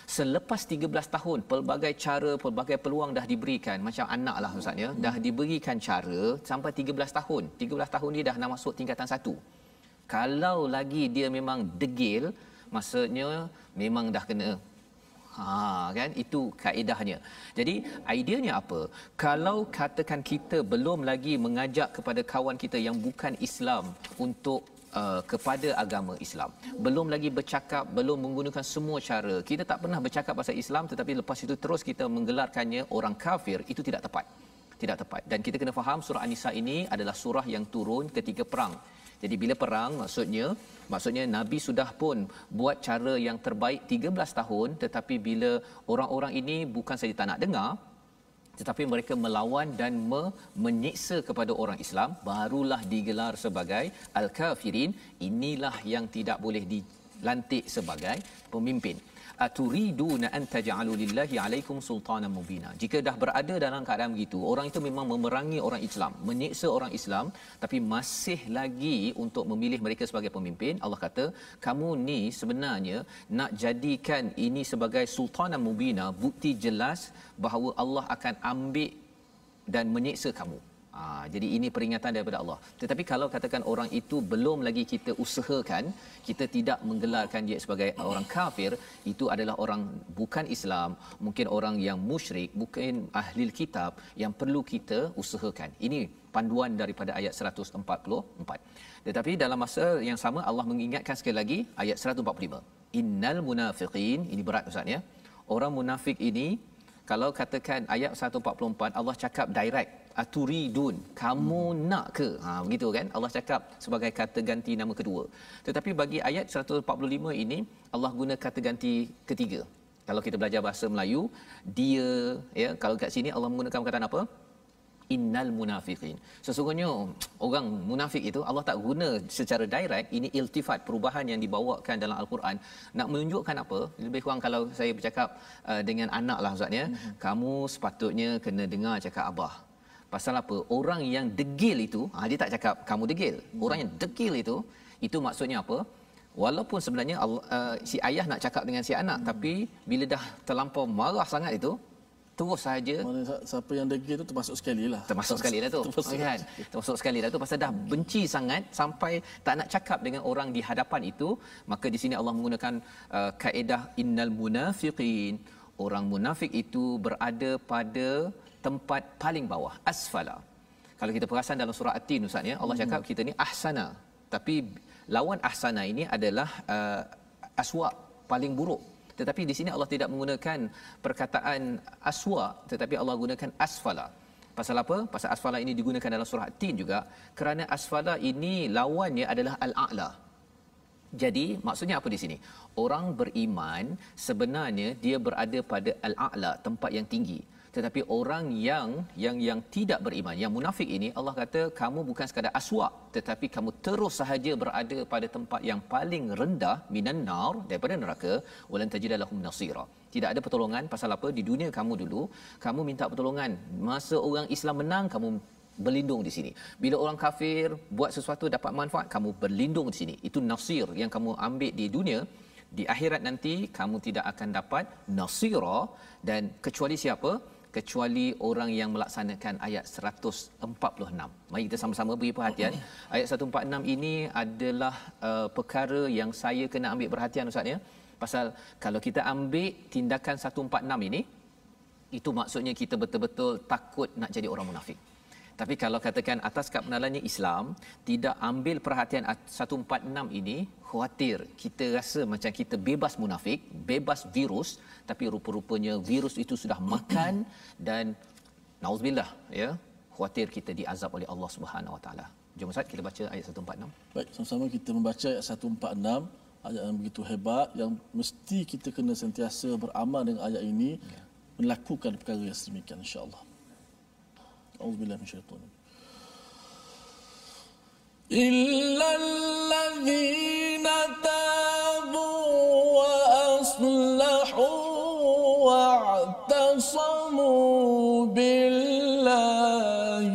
Selepas 13 tahun, pelbagai cara, pelbagai peluang dah diberikan. Macam anak lah Ustaz ya, dah diberikan cara sampai 13 tahun. 13 tahun ni dah nak masuk tingkatan 1. Kalau lagi dia memang degil, maksudnya memang dah kena kan, itu kaedahnya. Jadi ideanya apa? Kalau katakan kita belum lagi mengajak kepada kawan kita yang bukan Islam untuk kepada agama Islam, belum lagi bercakap, belum menggunakan semua cara, kita tak pernah bercakap pasal Islam tetapi lepas itu terus kita menggelarkannya orang kafir, itu tidak tepat. Tidak tepat. Dan kita kena faham surah An-Nisa ini adalah surah yang turun ketika perang. Jadi bila perang, maksudnya Nabi sudah pun buat cara yang terbaik 13 tahun, tetapi bila orang-orang ini bukan saja tak nak dengar, tetapi mereka melawan dan menyiksa kepada orang Islam, barulah digelar sebagai al-kafirin. Inilah yang tidak boleh dilantik sebagai pemimpin. Aturiduna an taj'alu lillahi alaikum sultanan mubina. Jika dah berada dalam keadaan begitu, orang itu memang memerangi orang Islam, menyiksa orang Islam, tapi masih lagi untuk memilih mereka sebagai pemimpin. Allah kata, kamu ni sebenarnya nak jadikan ini sebagai sultanan mubina, bukti jelas bahawa Allah akan ambil dan menyiksa kamu. Jadi ini peringatan daripada Allah. Tetapi kalau katakan orang itu belum lagi kita usahakan, kita tidak menggelarkan dia sebagai orang kafir, itu adalah orang bukan Islam, mungkin orang yang musyrik, bukan ahli kitab, yang perlu kita usahakan. Ini panduan daripada ayat 144. Tetapi dalam masa yang sama Allah mengingatkan sekali lagi ayat 145. Innal munafiqin, ini berat Ustaz ya. Orang munafik ini, kalau katakan ayat 144 Allah cakap direct, aturidun, kamu nak ke? Begitu kan? Allah cakap sebagai kata ganti nama kedua. Tetapi bagi ayat 145 ini Allah guna kata ganti ketiga. Kalau kita belajar bahasa Melayu, dia, ya, kalau kat sini Allah menggunakan perkataan apa? Innal munafiqin. Sesungguhnya orang munafik itu Allah tak guna secara direct. Ini iltifat, perubahan yang dibawakan dalam Al-Quran nak menunjukkan apa? Lebih kurang kalau saya bercakap dengan anak lah Ustaz ya, kamu sepatutnya kena dengar cakap abah. Pasal apa? Orang yang degil itu, dia tak cakap kamu degil. Orang yang degil itu maksudnya apa? Walaupun sebenarnya si ayah nak cakap dengan si anak, tapi bila dah terlampau marah sangat itu, terus saja. Siapa yang degil tu termasuk sekali lah. Termasuk sekali dah tu. Kan? Termasuk sekali dah tu. Pasal dah benci sangat sampai tak nak cakap dengan orang di hadapan itu. Maka di sini Allah menggunakan kaedah innal munafiqin. Orang munafik itu berada pada tempat paling bawah, asfala. Kalau kita perasan dalam surah At-Tin Ustaz ya, Allah cakap kita ni ahsana. Tapi lawan ahsana ini adalah aswa, paling buruk. Tetapi di sini Allah tidak menggunakan perkataan aswa, tetapi Allah gunakan asfala. Pasal apa? Pasal asfala ini digunakan dalam surah At-Tin juga, kerana asfala ini lawannya adalah al-a'la. Jadi maksudnya apa di sini? Orang beriman sebenarnya dia berada pada al-a'la, tempat yang tinggi. Tetapi orang yang tidak beriman, yang munafik ini, Allah kata kamu bukan sekadar aswa, tetapi kamu terus sahaja berada pada tempat yang paling rendah, minan nar, daripada neraka, walan tajida lahum nasira. Tidak ada pertolongan. Pasal apa? Di dunia kamu dulu, kamu minta pertolongan. Masa orang Islam menang, kamu berlindung di sini. Bila orang kafir buat sesuatu dapat manfaat, kamu berlindung di sini. Itu nasir yang kamu ambil di dunia. Di akhirat nanti kamu tidak akan dapat nasira, dan kecuali siapa? Kecuali orang yang melaksanakan ayat 146. Mari kita sama-sama beri perhatian. Ayat 146 ini adalah perkara yang saya kena ambil perhatian Ustaz ya. Pasal kalau kita ambil tindakan 146 ini, itu maksudnya kita betul-betul takut nak jadi orang munafik. Tapi kalau katakan atas kebenarannya Islam, tidak ambil perhatian 146 ini, khawatir kita rasa macam kita bebas munafik, bebas virus, tapi rupa-rupanya virus itu sudah makan dan nauzubillah ya, khawatir kita diazab oleh Allah Subhanahu Wa Taala. Jom Ustaz kita baca ayat 146. Baik, sama-sama kita membaca ayat 146, ayat yang begitu hebat yang mesti kita kena sentiasa beramal dengan ayat ini, melakukan perkara yang sedemikian insya-Allah. Auzubillahi minasyaitanir. إلا الذين تابوا وأصلحوا واعتصموا بالله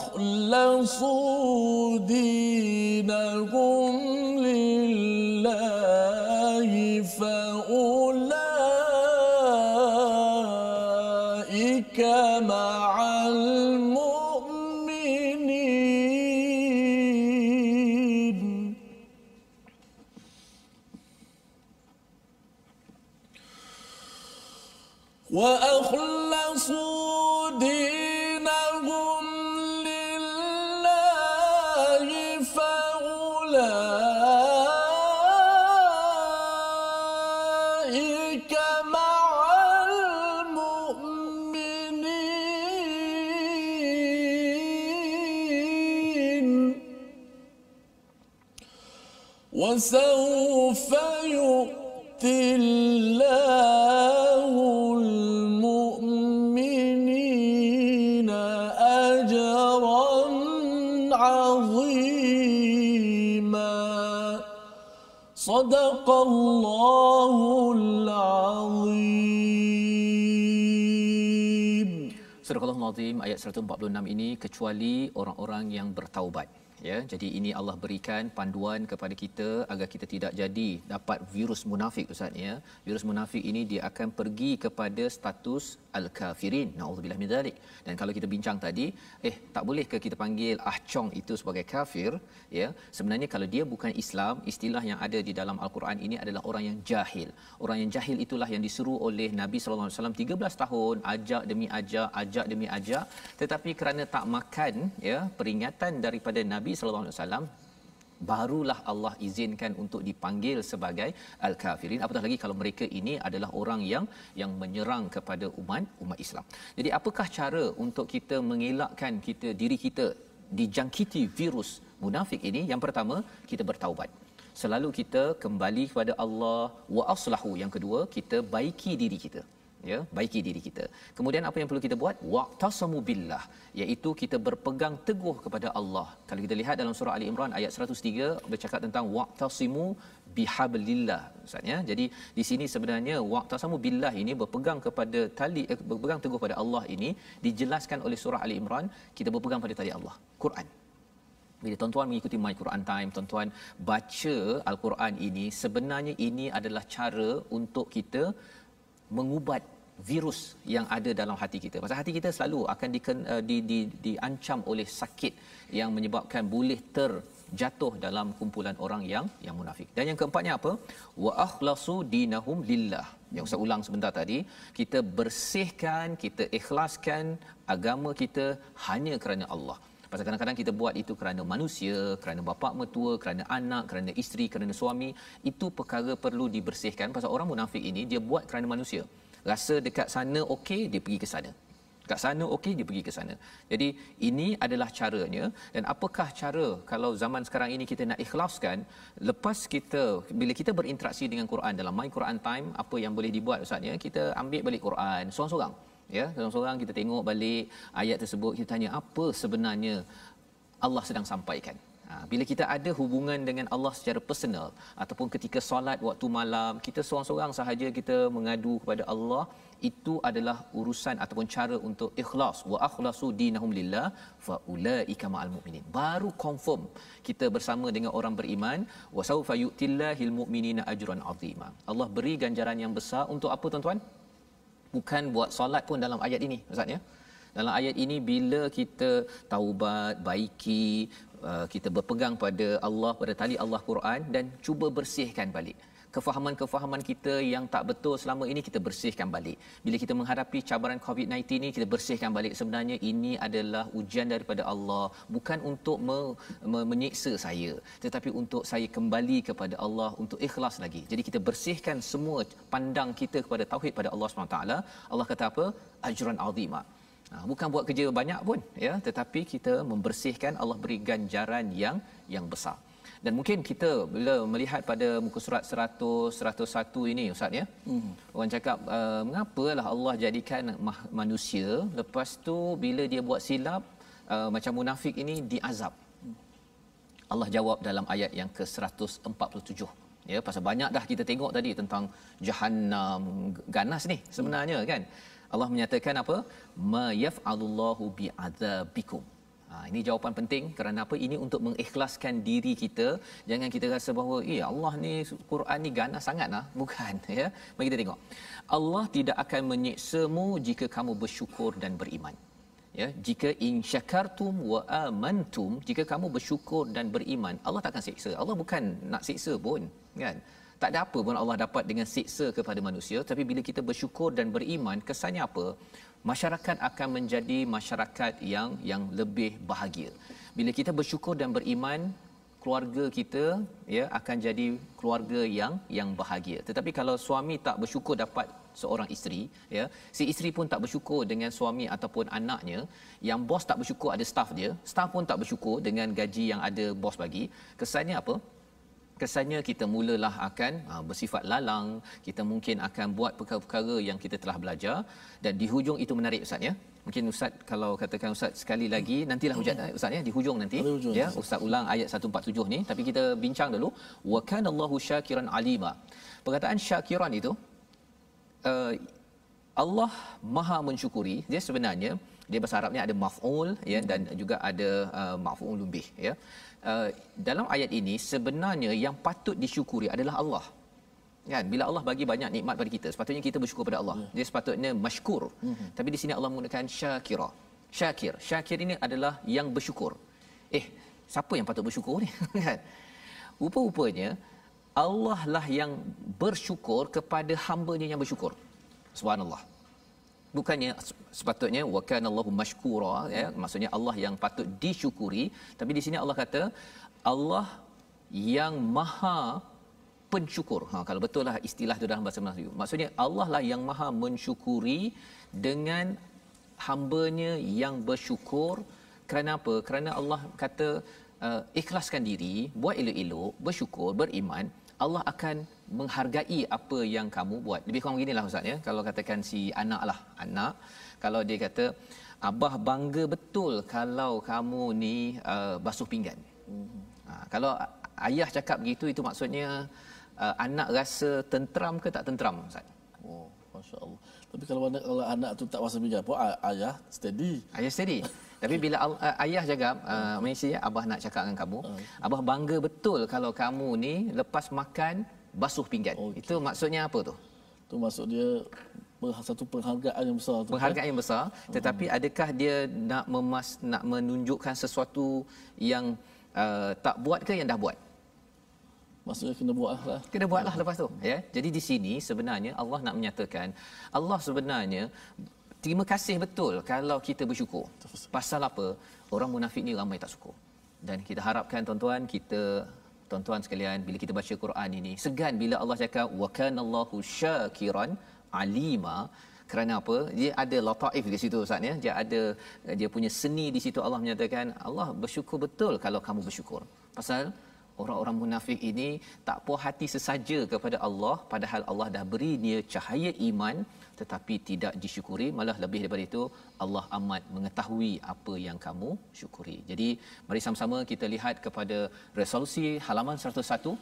وأخلصوا دينهم لله فأولئك مع المؤمنين وأخلصوا دينهم لله فأولئك مع المؤمنين وسوف يؤتي الله المؤمنين أجرا عظيما صدق الله العظيم. Surah Al-Azim ayat 146 ini, kecuali orang-orang yang bertaubat. Ya, jadi ini Allah berikan panduan kepada kita agar kita tidak jadi dapat virus munafik, Ustaz ya. Virus munafik ini dia akan pergi kepada status al-kafirin. Nauzubillah min zalik. Dan kalau kita bincang tadi, tak boleh ke kita panggil ahcong itu sebagai kafir, ya. Sebenarnya kalau dia bukan Islam, istilah yang ada di dalam al-Quran ini adalah orang yang jahil. Orang yang jahil itulah yang disuruh oleh Nabi sallallahu alaihi wasallam 13 tahun ajak demi ajak, tetapi kerana tak makan ya peringatan daripada Nabi sallallahu alaihi wasallam, barulah Allah izinkan untuk dipanggil sebagai al-kafirin. Apatah lagi kalau mereka ini adalah orang yang menyerang kepada umat Islam. Jadi apakah cara untuk kita mengelakkan diri kita dijangkiti virus munafik ini? Yang pertama, kita bertaubat. Selalu kita kembali kepada Allah, wa aslahu. Yang kedua, kita baiki diri kita. Ya, baiki diri kita. Kemudian apa yang perlu kita buat? Waqtasamu billah, iaitu kita berpegang teguh kepada Allah. Kalau kita lihat dalam surah Ali Imran ayat 103 bercakap tentang waqtasimu bihablillah, Ustaz ya. Jadi di sini sebenarnya waqtasamu billah ini berpegang kepada berpegang teguh pada Allah ini dijelaskan oleh surah Ali Imran, kita berpegang pada tali Allah, Quran. Bila tuan-tuan mengikuti My Quran Time, tuan-tuan baca Al-Quran ini, sebenarnya ini adalah cara untuk kita mengubat virus yang ada dalam hati kita. Pasal hati kita selalu akan diancam oleh sakit yang menyebabkan boleh terjatuh dalam kumpulan orang yang munafik. Dan yang keempatnya apa? Wa akhlasu dinahum lillah. Yang saya ulang sebentar tadi, kita bersihkan, kita ikhlaskan agama kita hanya kerana Allah. Pasal kadang-kadang kita buat itu kerana manusia, kerana bapa mertua, kerana anak, kerana isteri, kerana suami. Itu perkara perlu dibersihkan. Pasal orang munafik ini dia buat kerana manusia. Rasa dekat sana okey, dia pergi ke sana. Dekat sana okey, dia pergi ke sana. Jadi ini adalah caranya. Dan apakah cara kalau zaman sekarang ini kita nak ikhlaskan? Lepas bila kita berinteraksi dengan Quran dalam My Quran Time, apa yang boleh dibuat Ustaz ya? Kita ambil balik Quran seorang-seorang. Ya, seorang-seorang kita tengok balik ayat tersebut, kita tanya apa sebenarnya Allah sedang sampaikan. Bila kita ada hubungan dengan Allah secara personal ataupun ketika solat waktu malam, kita seorang-seorang sahaja kita mengadu kepada Allah, itu adalah urusan ataupun cara untuk ikhlas. Wa akhlasu dinahum lillah fa ulaika ma'al mu'minin. Baru confirm kita bersama dengan orang beriman. Wa saufa yu'tillahil mu'minina ajran 'azima. Allah beri ganjaran yang besar untuk apa tuan-tuan? Bukan buat solat pun dalam ayat ini, Ustaz ya. Dalam ayat ini bila kita taubat, baiki, kita berpegang pada Allah, pada tali Allah Quran dan cuba bersihkan balik. Kefahaman-kefahaman kita yang tak betul selama ini kita bersihkan balik. Bila kita menghadapi cabaran COVID-19 ini, kita bersihkan balik. Sebenarnya ini adalah ujian daripada Allah, bukan untuk menyiksa saya, tetapi untuk saya kembali kepada Allah, untuk ikhlas lagi. Jadi kita bersihkan semua pandang kita kepada tauhid pada Allah SWT. Allah kata apa? Ajran azima. Bukan buat kerja banyak pun ya, tetapi kita membersihkan, Allah beri ganjaran yang besar. Dan mungkin kita bila melihat pada muka surat 100-101 ini Ustaz ya, orang cakap mengapalah Allah jadikan manusia, lepas tu bila dia buat silap macam munafik ini diazab. Allah jawab dalam ayat yang ke-147. Ya, pasal banyak dah kita tengok tadi tentang Jahannam, ganas ni sebenarnya kan. Allah menyatakan apa? Ma yaf'alullahu bi'adzabikum. Ini jawapan penting kerana apa? Ini untuk mengikhlaskan diri kita. Jangan kita rasa bahawa Allah ni Quran ni ganas sangatlah. Bukan, ya. Mari kita tengok. Allah tidak akan menyiksamu jika kamu bersyukur dan beriman. Ya, jika in syakartum wa amantum, jika kamu bersyukur dan beriman, Allah takkan siksa. Allah bukan nak siksa pun, kan? Tak ada apa pun Allah dapat dengan siksa kepada manusia, tapi bila kita bersyukur dan beriman, kesannya apa? Masyarakat akan menjadi masyarakat yang lebih bahagia. Bila kita bersyukur dan beriman, keluarga kita akan jadi keluarga yang bahagia. Tetapi kalau suami tak bersyukur dapat seorang isteri, si isteri pun tak bersyukur dengan suami ataupun anaknya, yang bos tak bersyukur ada staff dia, staff pun tak bersyukur dengan gaji yang ada bos bagi, kesannya apa? Kesannya kita mulalah akan bersifat lalang, kita mungkin akan buat perkara-perkara yang kita telah belajar, dan di hujung itu menarik Ustaz, ya. Mungkin Ustaz kalau katakan Ustaz sekali lagi, nantilah Ustaz, di hujung nanti Ustaz ulang ayat 147 ni, tapi kita bincang dulu wa kana Allahu syakiran alima. Perkataan syakiran itu Allah Maha mensyukuri, dia sebenarnya dia bahasa Arabnya ada maf'ul, ya, dan juga ada maf'ulun bih, ya. Dalam ayat ini sebenarnya yang patut disyukuri adalah Allah. Kan, bila Allah bagi banyak nikmat pada kita, sepatutnya kita bersyukur pada Allah. Dia sepatutnya masykur. Tapi di sini Allah menggunakan syakira. Syakir ini adalah yang bersyukur. Siapa yang patut bersyukur ni? Kan? Rupa-rupanya Allah lah yang bersyukur kepada hamba-Nya yang bersyukur. Subhanallah. Bukannya sepatutnya wa kana Allahu mashkura, ya, maksudnya Allah yang patut disyukuri, tapi di sini Allah kata Allah yang Maha pensyukur. Kalau betul lah istilah itu dalam bahasa Melayu. Maksudnya Allah lah yang Maha mensyukuri dengan hamba-Nya yang bersyukur. Kerana apa? Kerana Allah kata ikhlaskan diri, buat elok-elok, bersyukur, beriman, Allah akan menghargai apa yang kamu buat. Lebih kurang beginilah Ustaz, ya. Kalau katakan si anak, kalau dia kata abah bangga betul kalau kamu ni basuh pinggan. Kalau ayah cakap begitu, itu maksudnya anak rasa tenteram ke tak tenteram, Ustaz? Oh, masya-Allah. Tapi kalau anak tu tak basuh pinggan pun ayah steady. Ayah steady. Tapi bila ayah cakap, Malaysia, abah nak cakap dengan kamu, abah bangga betul kalau kamu ni lepas makan basuh pinggan. Okay. Itu maksudnya apa tu? Itu maksud dia satu penghargaan yang besar. Penghargaan yang besar. Tetapi adakah dia nak menunjukkan sesuatu yang tak buat ke yang dah buat? Maksudnya kena buatlah. Kena buatlah lepas tu, ya. Jadi di sini sebenarnya Allah nak menyatakan, Allah sebenarnya terima kasih betul kalau kita bersyukur. Pasal apa? Orang munafik ni ramai tak syukur. Dan kita harapkan tuan-tuan sekalian, bila kita baca Quran ini, segan bila Allah cakap wa kana Allahu syakiran alima. Kerana apa? Dia ada lataif di situ, Ustaz, ya. Dia punya seni di situ. Allah menyatakan Allah bersyukur betul kalau kamu bersyukur. Pasal orang-orang munafik ini tak puas hati sesaja kepada Allah, padahal Allah dah beri dia cahaya iman, tetapi tidak disyukuri. Malah lebih daripada itu, Allah amat mengetahui apa yang kamu syukuri. Jadi mari sama-sama kita lihat kepada resolusi halaman 101,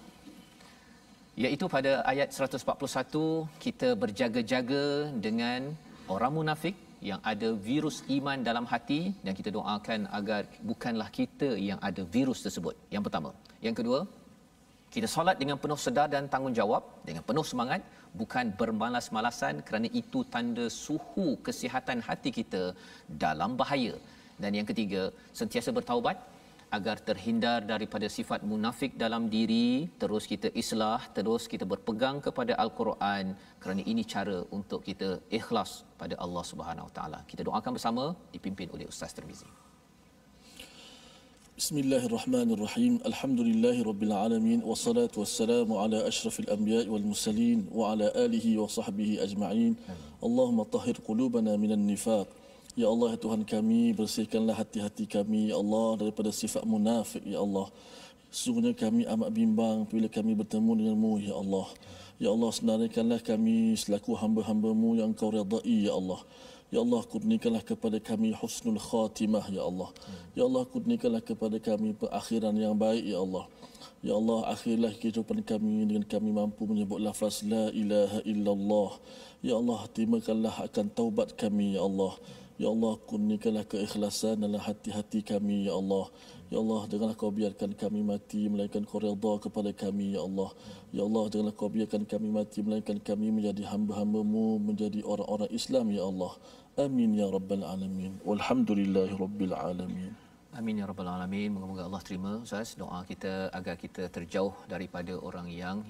iaitu pada ayat 141, kita berjaga-jaga dengan orang munafik yang ada virus iman dalam hati, dan kita doakan agar bukanlah kita yang ada virus tersebut. Yang pertama. Yang kedua, kita solat dengan penuh sedar dan tanggungjawab, dengan penuh semangat, bukan bermalas-malasan, kerana itu tanda suhu kesihatan hati kita dalam bahaya. Dan yang ketiga, sentiasa bertaubat agar terhindar daripada sifat munafik dalam diri. Terus kita islah, terus kita berpegang kepada Al-Quran, kerana ini cara untuk kita ikhlas pada Allah Subhanahu Wa Taala. Kita doakan bersama, dipimpin oleh Ustaz Tirmizi. Bismillahirrahmanirrahim. Alhamdulillahirabbil alamin, wassalatu wassalamu ala asyrafil anbiya'i wal mursalin wa ala alihi wa sahbihi ajma'in. Allahumma tahhir qulubana minan nifaq. Ya Allah, ya Tuhan kami, bersihkanlah hati-hati kami, ya Allah, daripada sifat munafik, ya Allah. Sesungguhnya kami amat bimbang bila kami bertemu denganmu, ya Allah. Ya Allah, senaraikanlah kami selaku hamba-hamba-Mu yang Kau redai, ya Allah. Ya Allah, kurniakanlah kepada kami husnul khatimah ya Allah. Ya Allah, kurniakanlah kepada kami perakhiran yang baik ya Allah. Ya Allah, akhirlah kehidupan kami dengan kami mampu menyebut lafaz la ilaha illallah. Ya Allah, terimakanlah akan taubat kami ya Allah. Ya Allah, kurniakanlah keikhlasan dalam hati-hati kami ya Allah. Ya Allah, janganlah kau biarkan kami mati melainkan kau redha kepada kami ya Allah. Ya Allah, janganlah kau biarkan kami mati melainkan kami menjadi hamba-hamba-Mu, menjadi orang-orang Islam ya Allah. Amin ya rabbal alamin. Walhamdulillahi rabbil alamin. Amin ya rabbal alamin. Moga-moga Allah terima Ustaz doa kita agar kita terjauh daripada orang yang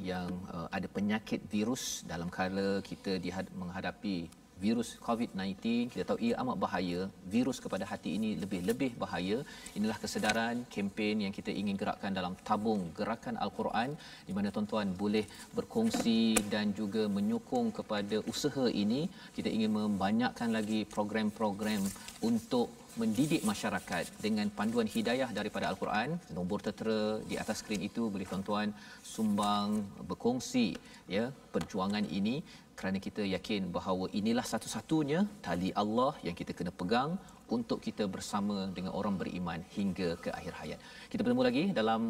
ada penyakit virus dalam kala kita menghadapi virus COVID-19. Kita tahu ia amat bahaya. Virus kepada hati ini lebih bahaya. Inilah kesedaran kempen yang kita ingin gerakkan dalam tabung gerakan Al-Quran, di mana tuan-tuan boleh berkongsi dan juga menyokong kepada usaha ini. Kita ingin membanyakkan lagi program-program untuk mendidik masyarakat dengan panduan hidayah daripada Al-Quran. Nombor tertera di atas skrin itu boleh tuan-tuan sumbang, berkongsi ya perjuangan ini, kerana kita yakin bahawa inilah satu-satunya tali Allah yang kita kena pegang untuk kita bersama dengan orang beriman hingga ke akhir hayat. Kita bertemu lagi dalam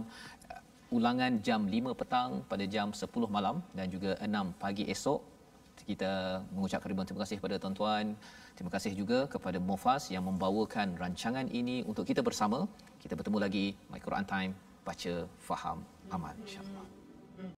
ulangan jam 5 petang pada jam 10 malam dan juga 6 pagi esok. Kita mengucapkan ribuan terima kasih kepada tuan-tuan. Terima kasih juga kepada Mufas yang membawakan rancangan ini untuk kita bersama. Kita bertemu lagi My Quran Time, baca, faham, amal, insya-Allah.